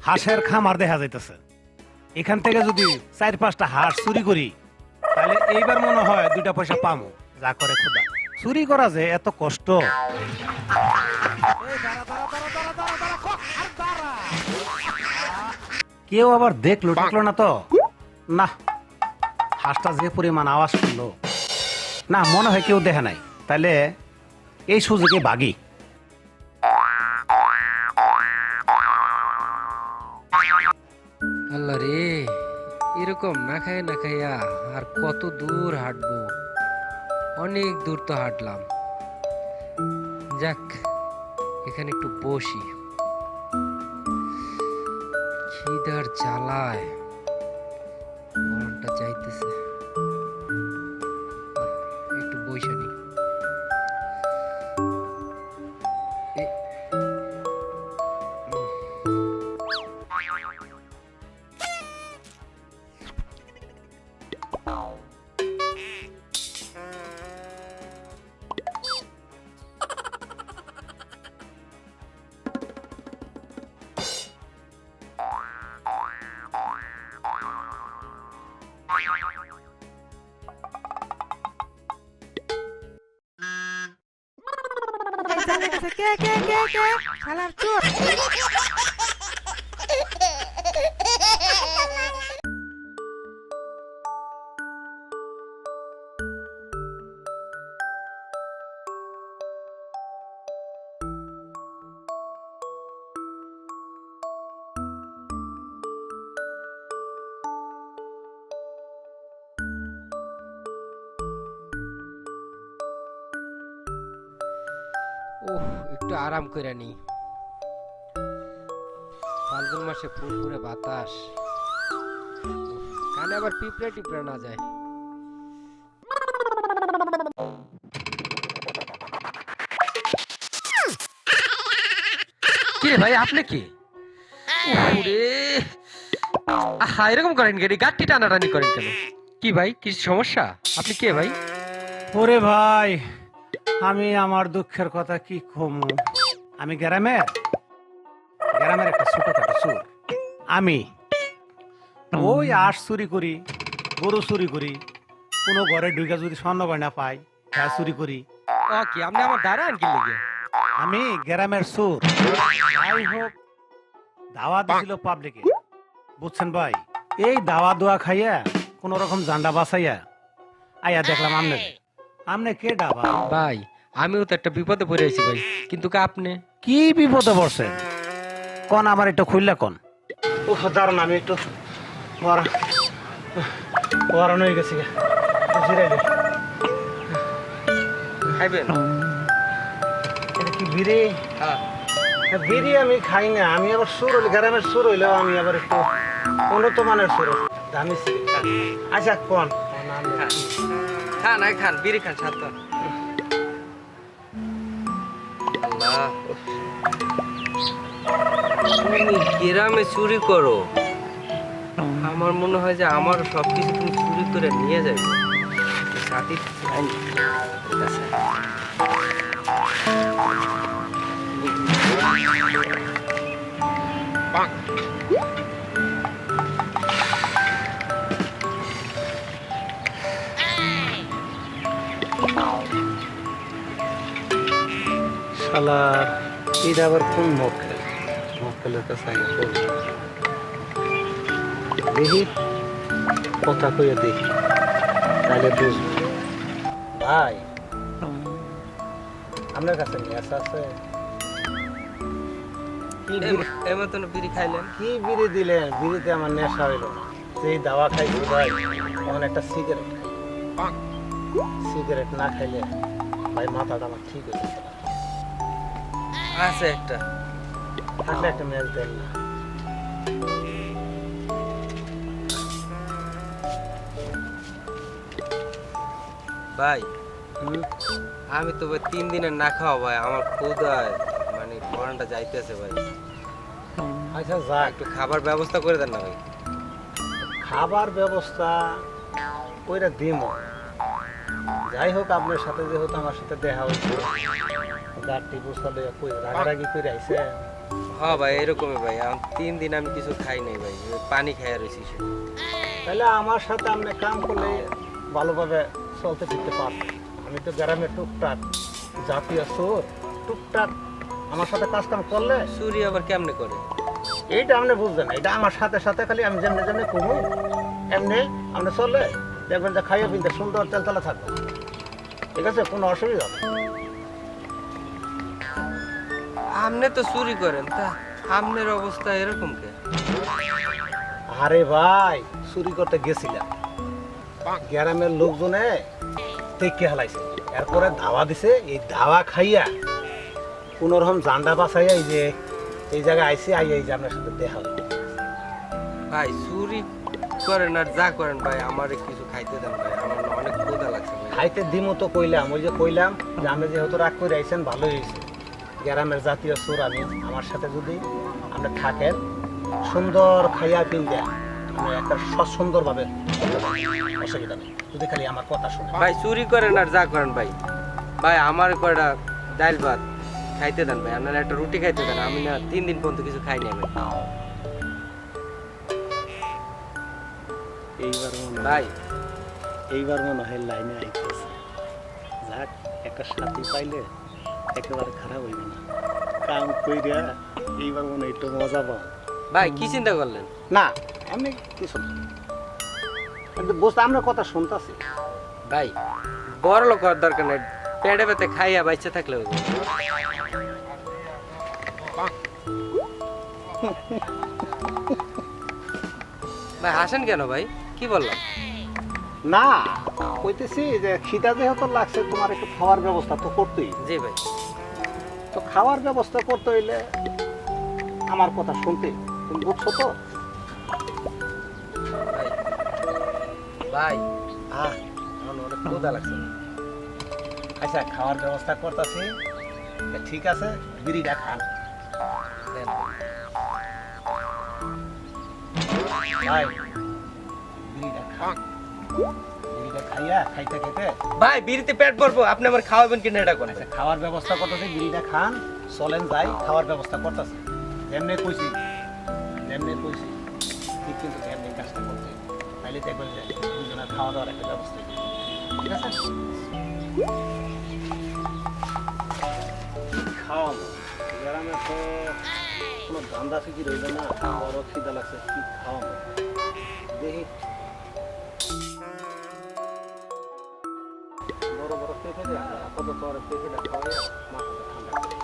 হাঁসের খামার দেখা যাইতেছে। এখান থেকে যদি 4-5টা হাঁস চুরি করি তাহলে এইবার মনে হয় 2টা পয়সা পামু। যা করে খোদা, চুরি করা যে এত কষ্ট। কেউ আবার দেখলো টেকলো না তো? না, হাঁসটা যে পরিমাণ আওয়াজ করলো, না মনে হয় কেউ দেখে নাই। তাহলে এই সুযোগে ভাগি। আল্লাহ রে, এরকম না খাইয়া আর কত দূর হাঁটবো? অনেক দূর তো হাঁটলাম। যাক, এখানে একটু বসি। খিদার জ্বালায় মনটা চাইতেছে একটু বইসা নি। কে শালার চোর। ওহ, একটু আরাম করে নি। ফাল্গুন মাসে ফুরফুরে বাতাস, কানে আবার পিঁপড়ে টিপড়ে না যায়। কি রে ভাই, আপনি কি? ওরে আহা, এরকম করেন কেন? গাড়ি টানাটানি করেন কেন? কি ভাই, কিছু সমস্যা? আপনি কে ভাই? ওরে ভাই, আমি আমার দুঃখের কথা কি কমু। আমি গ্রামের একটা ছোটখাটো চোর। আমি ওই আঁশ চুরি করি, গরু চুরি করি, কোনো ঘরে ঢুকে যদি স্বর্ণ গয়না পাই তা চুরি করি। ও কি, আপনি আমার দাঁড়ান কি লেগে? আমি গ্রামের চোর। যাই হোক, দাওয়া দিছিল পাবলিকে, বুঝছেন ভাই। এই দাওয়া দোয়া খাইয়া কোন রকম জান্ডা বাঁচাইয়া আইয়া দেখলাম আমনে কে ডাবা। ভাই, আমিও তো একটা বিপদে পড়ে আছি ভাই, কিন্তু আপনি কি বিপদে পড়ছেন কোন, আমার একটু খুললা কোন। ও দাঁড়ান, আমি একটু ওয়ারান হয়ে গেছি। খাইবেন? এটা কি বিড়ি? হ্যাঁ। বিড়ি আমি খাই না। আমি আবার সুর হইলে, গ্রামের সুর হইলেও আমি আবার একটু উন্নত মানের সুর, দামি সিগারেট। আচ্ছা কোন খান, আয় খান, বিড়ি খান, সাত আল্লাহ। তুমি গ্রামে চুরি করো, আমার মনে হয় যে আমার সবকিছু তুমি চুরি করে নিয়ে যাবে। সাথী শালার, এটা আবার কোন মক্কেলের কাছে আগে করবো। দেখি কথা কইয়া দেখি, তাহলে বুঝবো। ভাই, আপনার কাছে নেশা আছে? কি বিড়ি খাইলেন? কি বিড়ি দিলেন? বিড়িতে আমার নেশা হইল না। সেই দাওয়া খাইছি ভাই, তখন একটা সিগারেট খাই। সিগারেট না খাইলে ভাই মাথাটা আমার ঠিক হয়ে গেছে। আছে একটা, থাকলে একটা ম্যাচ দেন না। ভাই আমি তো ভাই 3 দিনের না খাওয়া ভাই, আমার ক্ষুধায় মানে পরানটা যাইতেছে ভাই। আচ্ছা যাক, একটু খাবার ব্যবস্থা করে দেন না ভাই। খাবার ব্যবস্থা কইরা দিম। যাই হোক, আপনার সাথে যেহেতু আমার সাথে দেখা হয়েছে, গাড়ি বসালে কই রাগারাগি করে আইছে। হ হ্যাঁ ভাই এরকমই ভাই, 3 দিন আমি কিছু খাই নাই ভাই, ওই পানি খাইয়া রয়েছি শুধু। তাহলে আমার সাথে আপনি কাম করলে ভালোভাবে চলতে ফিরতে পারবেন। আমি তো গ্রামে টুকটাক জাতীয় চোর, টুকটাক আমার সাথে কাজ কাম করলে চুরি আবার কেমনে করে? এইটা আপনি বুঝবেন না। এটা আমার সাথে সাথে খালি আমি যেমনি যেমনি কমু এমনি আপনি চললে দেখবেন যে খাইয়ে পিনতে সুন্দর তেলতলা থাকবে। ঠিক আছে, কোনো অসুবিধা নেই। আপনি তো চুরি করেন, তা আপনার অবস্থা এরকম কে? আরে ভাই, চুরি করতে গেছিলাম, গ্রামের লোকজনে দেখে হালাইছে, এরপরে ধাওয়া দিছে। এই ধাওয়া খাইয়া কোনোরকম জান্ডা বাঁচাইয়া এই যে এই জায়গায় আইসি আইয়া এই যে আপনার সাথে দেখা হলো। ভাই চুরি করেন আর যা করেন ভাই, আমার কিছু খাইতে দেন ভাই, আমার না অনেক ক্ষুধা লাগছে ভাই। খাইতে দিমু তো কইলাম, ওই যে কইলাম যে আপনি যেহেতু রাগ করে আইছেন ভালোই হয়েছে। গ্রামের জাতীয় চোর আমি, আমার সাথে যদি আপনি থাকেন সুন্দর খাইয়া পিন দেয়া আমি একটা সুন্দরভাবে অসুবিধা নেই, যদি খালি আমার কথা শুনে। ভাই চুরি করেন আর যা করেন ভাই, ভাই আমার কয়টা ডাল ভাত খাইতে দেন ভাই, আপনার একটা রুটি খাইতে দেন, আমি না 3 দিন পর্যন্ত কিছু খাই নাই ভাই। ভাই এইবার মনে হয় লাইনে আইতেছে। যাক, একটা সাথী পাইলে একেবারে খারাপ হইবে না। কাম কইরা এইবার মনে হয় একটু মজা পাও। ভাই কি চিন্তা করলেন? না এমনি কিছু না, কিন্তু বুঝতে আপনার কথা শুনতেছি। ভাই বড় লোক হওয়ার দরকার নেই, পেটে পেটে খাইয়া বাইচে থাকলে হইবে। ভাই হাসেন কেন ভাই, কি বললাম? না, কইতেছি যে খিদা যেহেতু লাগছে, তোমার একটু খাওয়ার ব্যবস্থা তো করতেই। জি ভাই। তো খাওয়ার ব্যবস্থা করতে হইলে আমার কথা শুনতে, তুমি বুঝছো তো? ভাই ভাই আমার অনেক ক্ষুধা লাগছে। আচ্ছা, খাওয়ার ব্যবস্থা করতেছি, ঠিক আছে, বিড়িটা খান। দেন। ভাই বিড়িটা খান, বিড়িটা খাইয়া খাইতে খেতে। ভাই বিড়িতে পেট ভরবো, আপনি আমার খাওয়াবেন কিনা এটা কোন? আচ্ছা, খাওয়ার ব্যবস্থা করতেছি, বিড়িটা খান, চলেন যাই, খাওয়ার ব্যবস্থা করতেছি। যেমনি কইছি ঠিক, কিন্তু এমনি কাজটা করতে তাইলে দেখবেন যে দুজনের খাওয়া দাওয়ার একটা ব্যবস্থা হবে। ঠিক আছে, খাওয়াবো। গ্রামে তো কোনো ধান্দা ফিকির হইবে না, বড় খিদা লাগছে, কি খাওয়াবো দেখি। বড় বড় পেঁপে দেয়, আপাতত আর পেঁপেটা খাওয়াই মাথাটা ঠান্ডা করে।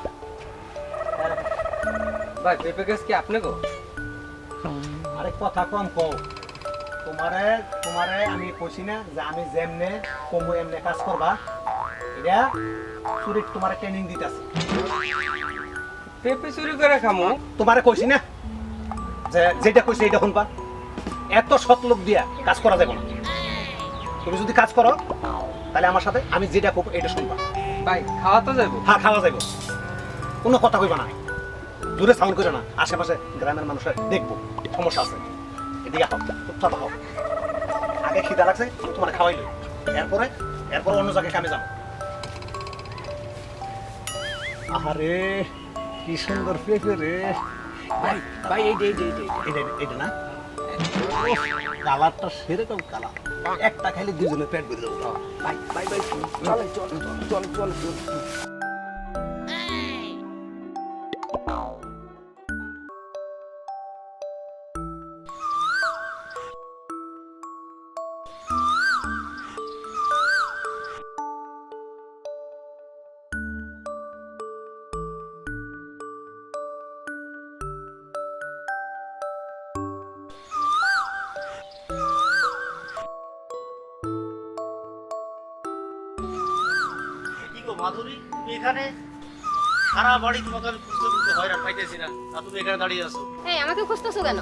ভাই পেঁপে গাছ কি আপনি গো? আরে কথা কম কও। তোমারে তোমারে আমি কইছি না যে আমি যেমনে কমু এমনে কাজ করবা। এটা চুরি তোমার ট্রেনিং দিতেছে। পেঁপে চুরি করে খামু? তোমারে কইছি না যে যেটা কইছি এটা শুনবা। এত সৎ লোক দিয়া কাজ করা যাবে না। তুমি যদি কাজ করো তাহলে আমার সাথে আমি যেটা করবো এটা শুনবা। ভাই খাওয়া তো যাবো? হ্যাঁ, খাওয়া যাইব, কোনো কথা কইবা না, দূরে সাউন্ড করে না, আশেপাশে গ্রামের মানুষের দেখবো সমস্যা আছে। এদিকে আহ, চুপচাপ আহ। আগে খিদা লাগছে, তোমার খাওয়াইলো, এরপরে অন্য জায়গায় কামে যাবো। আহারে কি সুন্দর পেঁপে রে ভাই। ভাই এইটা না, কালারটা সেরকম কালার, একটা খাইলে দুজনের পেট বেরিয়ে যাবো। ভাই ভাই ভাই চলে চল চল চল চল। মাধুরী, তুমি এখানে? সারা বাড়ি তোমাকে আমি খুঁজতে খুঁজতে হয়রান পাইতেছি না, আর তুমি এখানে দাঁড়িয়ে আছো। এই আমাকে খুঁজতেছো কেন?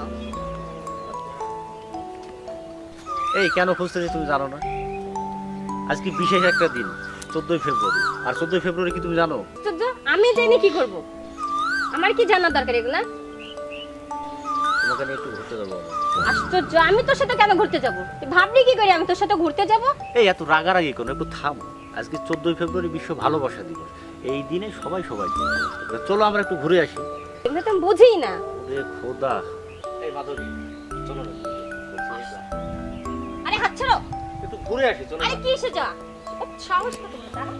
এই কেন খুঁজতেছি তুমি জানো না? আজকে বিশেষ একটা দিন, 14ই ফেব্রুয়ারি। আর 14ই ফেব্রুয়ারি কি তুমি জানো? আশ্চর্য, আমি জেনে কি করব? আমার কি জানার দরকার এগুলা? তোমাকে নিয়ে একটু ঘুরতে যাবো আমি। আশ্চর্য, আমি তোর সাথে কেন ঘুরতে যাব? তুই ভাবলি কি করে আমি তোর সাথে ঘুরতে যাব? এই এত রাগারাগি কোনো, একটু থামো। আজকে 14ই ফেব্রুয়ারি বিশ্ব ভালোবাসা দিবস। এই দিনে সবাই সবাই চলো আমরা একটু ঘুরে আসি। এগুলো তো আমি বুঝি না। ওরে খোদা। এই মাধুরী চলো না। আরে হাত ছাড়ো। একটু ঘুরে আসি চলো। আরে কি এসে যা সাহস কত বড় তারা?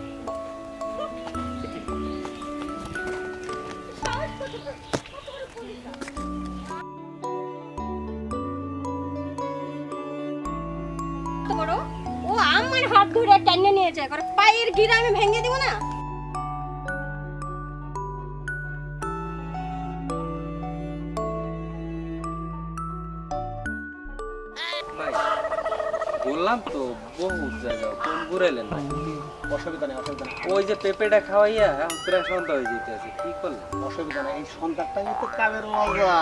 সাহস কত বড়? কত বড় পুলিশ? কত বড়? ও আমার হাত ধরে টাইনে নিয়ে যায় আর পায়ের গিরা আমি ভেঙে দিব না। ভাই বললাম তো বহুত জায়গা কোন ঘুরাইলেন ভাই? অসুবিধা নেই, অসুবিধা নেই, ওই যে পেঁপেটা খাওয়াইয়া এখন প্রায় সন্ধ্যা হয়ে যেতে আছে, কি করলেন? অসুবিধা নেই। এই সন্ধ্যাটাই তো কামের মজা,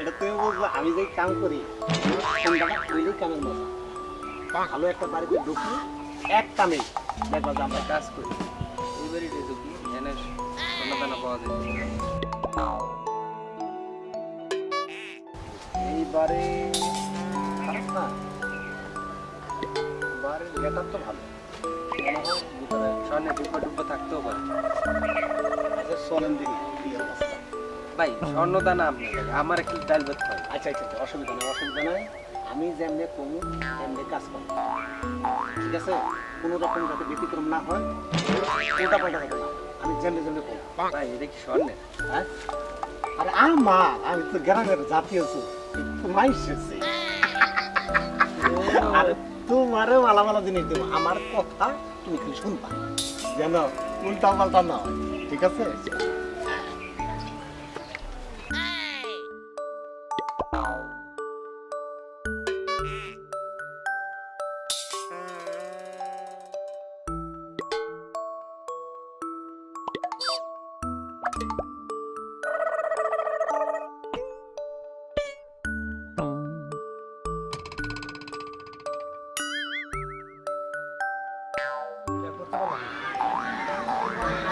এটা তুমি বুঝবা। আমি যেই কাম করি সন্ধ্যাটা ওইটাই কামের মজা। ভালো একটা বাড়িতে ঢুকি এক কামে দেখবা যে আমরা কাজ করি এই বাড়িতে ঢুকি এনে সোনা দানা পাওয়া যায়। এইবারে খারাপ না, বাড়ির গেটার তো ভালো মনে হয় ভিতরে। স্বর্ণে ডুব্বা ডুব্বা থাকতেও পারে। আচ্ছা চলেন দেখি কি অবস্থা। ভাই স্বর্ণ দানা আপনি আমার একটু ডাল ভাত খাই। আচ্ছা আচ্ছা আচ্ছা, অসুবিধা নেই, অসুবিধা নেই। আমি যেমনি কমু তেমনি কাজ করবো, ঠিক আছে? কোনো রকম যাতে ব্যতিক্রম না হয়, উল্টা পাল্টা হবে না। আমি যেমনি যেমনি কমু। ভাই এটা কি স্বর্ণের? হ্যাঁ, আরে আমার, আমি তো গ্রামের জাতীয় চোর, একটু মাইসেছি। আরে তোমারও মালা মালা জিনিস দেবো, আমার কথা তুমি খালি শুনবা, যেন উল্টা পাল্টা না হয়, ঠিক আছে?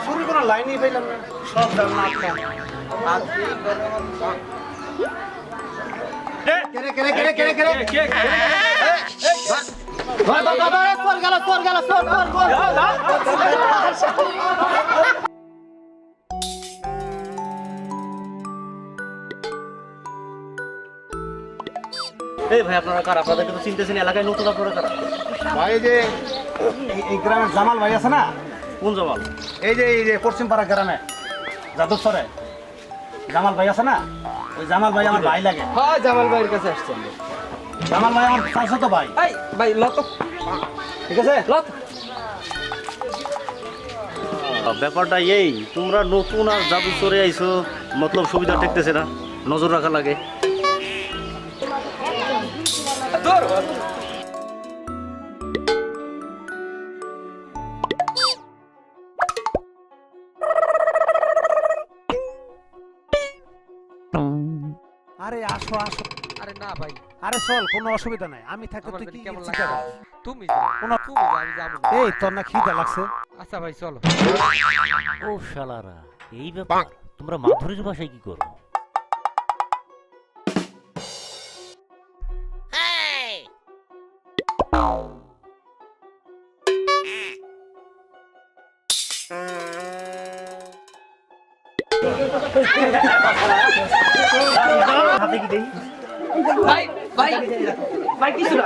শুরু কোনো লাইনই পাইলাম না, সব জানা আপনার। এই ভাই আপনারা কার? আপনাদের কিন্তু চিনতেছেন, এলাকায় নতুন আপনারা কারা? ভাই এই যে গ্রামের জামাল ভাই আছে না, কোন জমাল? এই যে পশ্চিম পাড়া গ্রামে যাদবসরে জামাল ভাই আছে না, ওই জামাল ভাই আমার ভাই লাগে। হ্যাঁ জামাল ভাইয়ের কাছে আসছেন। জামাল ভাই আমার চাচাতো ভাই, এই ভাই লত ঠিক আছে? লত ব্যাপারটা এই, তোমরা নতুন আর জাদু চরে আইছো, মতলব সুবিধা ঠেকতেছে না, নজর রাখা লাগে। তোর আরে আসো আসো, আরে না ভাই আরে চল, কোনো অসুবিধা নাই, আমি থাকতে আমার তুই বাড়ি কি কেমন চিন্তা লাগে? করিস? তুমি যাও কোনো তুমি যাও আমি যাবো না। এই তোর না খিদা লাগছে? আচ্ছা ভাই চলো। ও শালারা, এই ব্যাপার। তোমরা মাধুরীর বাসায় কি করো? হাতে কি দেই? ভাই ভাই ভাই কিছু না।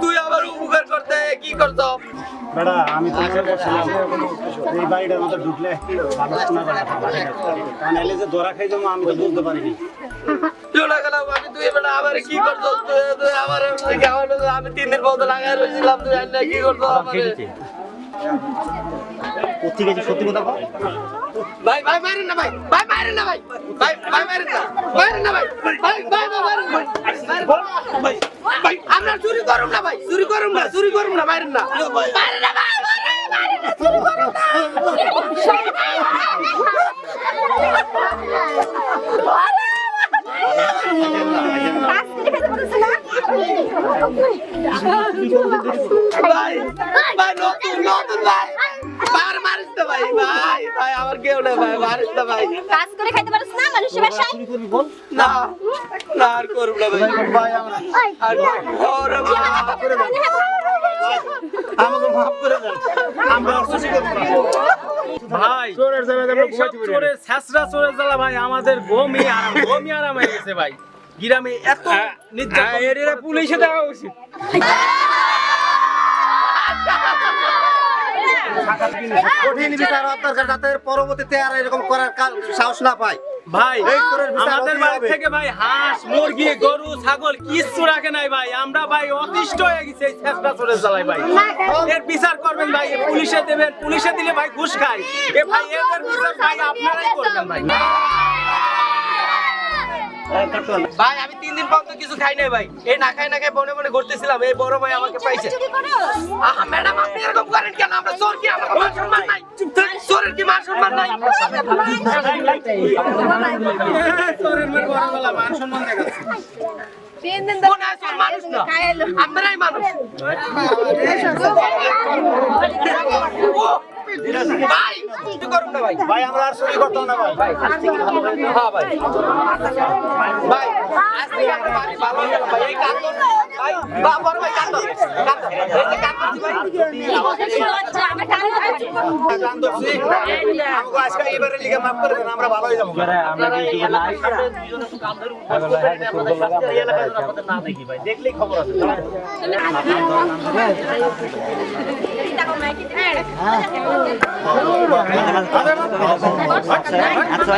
তুই আমার উপকার করতে কি করছ? বেড়া আমি তো আশা করছিলাম এই বাড়িটার মধ্যে ঢুকলে ভালো শোনা যায়, কারণ এলে যে ধরা খাই যাবো আমি তো বুঝতে পারিনি। চলে গেলাম আমি, তুই এবার আমার কি করছ? তুই আমার আমি 3 দিন পর্যন্ত লাগাই রয়েছিলাম, তুই আইনা কি করছ আমারে? কোথেকে যে সত্যি কথা বল। ভাই ভাই মারেন না ভাই, ভাই মারেন না ভাই, ভাই ভাই মারেন না, মারেন না ভাই, ভাই ভাই মারেন না ভাই, ভাই আমরা চুরি করুম না ভাই, চুরি করুম না, চুরি করুম না, মারেন না, মারেন না ভাই, মারেন না, চুরি করুম না। কাজ করে খেতে পারছ না? কাজ করে খাইতে পারিস না মানুষের বাসায়? আমাকে মাফ করে দেন, আমরা আর চুরি করবো না। ভাই চোরের জায়গায় আমরা এইসব চোরের ছেঁচড়া চোরের জ্বালা ভাই আমাদের গমই আরাম হয়ে গেছে ভাই। গ্রামে এত নির্যাতন পুলিশে দেওয়া উচিত। কঠিন বিচার হওয়ার দরকার, যাতে পরবর্তীতে আর এরকম করার সাহস না পায়। ভাই এই চোরের বিচার আমাদের হতেই বাড়ি হবে। থেকে ভাই হাঁস মুরগি গরু ছাগল কিচ্ছু রাখে নাই ভাই। আমরা ভাই অতিষ্ঠ হয়ে গেছি এই ছেঁচড়া চোরের জ্বালায় ভাই। এর বিচার করবেন ভাই, পুলিশে দেবেন, পুলিশে দিলে ভাই ঘুষ খায়। এ ভাই এদের বিচার ভাই আপনারাই করবেন ভাই। ভাই আমি 3 দিন পর্যন্ত কিছু খাই নাই ভাই, এই না খাই বনে বনে ঘুরতেছিলাম, এই বড় ভাই আমাকে পাইছে। চুরি করো? আহা ম্যাডাম আপনি এরকম করেন কেন? আমরা চোর কি, আমার মান সম্মান নাই? চুপ থাক, চোরের কি মান সম্মান নাই? চোরের মেয়ে বড় জ্বালা, মান সম্মান দেখাচ্ছে। মনে হয় চোর মানুষ না, আপনারাই মানুষ। ও, ভাই একটু করুন না ভাই। ভাই আমরা আর চুরি করতাম না ভাই। হ্যাঁ ভাই, ভাই আজ থেকে আমার বাড়ি ভালো হয়ে গেল ভাই। এই কান্দন ভাই, বড় ভাই কান্দন কান্দন, এই যে কান্দন ভাই। লজ্জা, আমরা কানে কথা চুপ করো। গান ধরছি, আমাকে আজকে এবারে লিগে মাফ করে দেন, আমরা ভালো হয়ে যাবো। না দেখি ভাই, দেখলেই খবর আছে। টাকা মাইকে দিবে। আচ্ছা